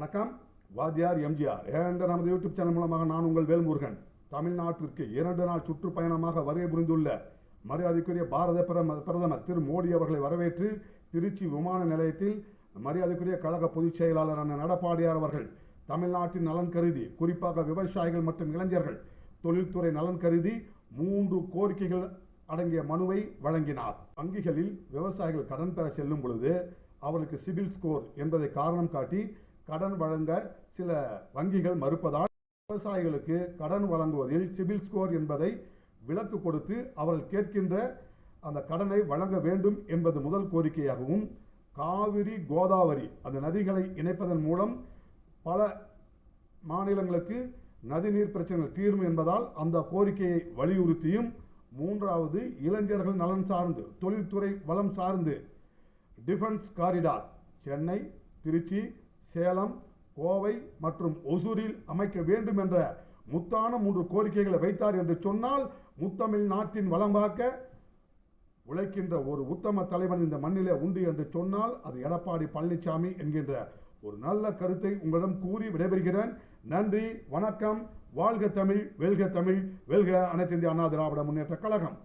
வணக்கம். வாத்தியார் எம்ஜிஆர் என்ற நமது யூடியூப் சேனல் மூலமாக நான் உங்கள் வேல்முருகன். தமிழ்நாட்டிற்கு 2 நாள் சுற்றுப்பயணமாக வருகை புரிந்துள்ள மரியாதைக்குரிய பாரத பிரதமர் திரு மோடி அவர்களை வரவேற்று திருச்சி விமான நிலையத்தில் மரியாதைக்குரிய கழக பொதுச் செயலாளரான நடப்பாடியார் அவர்கள் தமிழ்நாட்டின் நலன் கருதி, குறிப்பாக விவசாயிகள் மற்றும் இளைஞர்கள் தொழில்துறை நலன் கருதி 3 கோரிக்கைகள் அடங்கிய மனுவை வழங்கினார். வங்கிகளில் விவசாயிகள் கடன் பெற செல்லும் பொழுது அவருக்கு சிபில் ஸ்கோர் என்பதை காரணம் காட்டி கடன் வழங்க சில வங்கிகள் மறுப்பதால் விவசாயிகளுக்கு கடன் வழங்குவதில் சிபில் ஸ்கோர் என்பதை விலக்கு கொடுத்து அவர்கள் கேட்கின்ற அந்த கடனை வழங்க வேண்டும் என்பது முதல் கோரிக்கையாகவும், காவிரி கோதாவரி அந்த நதிகளை இணைப்பதன் மூலம் பல மாநிலங்களுக்கு நதிநீர் பிரச்சனைகள் தீரும் என்பதால் அந்த கோரிக்கையை வலியுறுத்தியும், 3வது இளைஞர்கள் நலன் சார்ந்து தொழில்துறை வளம் சார்ந்து டிஃபென்ஸ் காரிடார் சென்னை, திருச்சி, சேலம், கோவை மற்றும் ஒசூரில் அமைக்க வேண்டும் என்ற முத்தான 3 கோரிக்கைகளை வைத்தார் என்று சொன்னால், முத்தமிழ் நாட்டின் வளம் காக்க உழைக்கின்ற ஒரு உத்தம தலைவன் இந்த மண்ணிலே உண்டு என்று சொன்னால் அது எடப்பாடி பழனிசாமி என்கின்ற ஒரு நல்ல கருத்தை உங்களிடம் கூறி விடைபெறுகிறேன். நன்றி, வணக்கம். வாழ்க தமிழ், வெல்க தமிழ், வெல்க அனைத்து இந்திய அண்ணா திராவிட முன்னேற்ற கழகம்.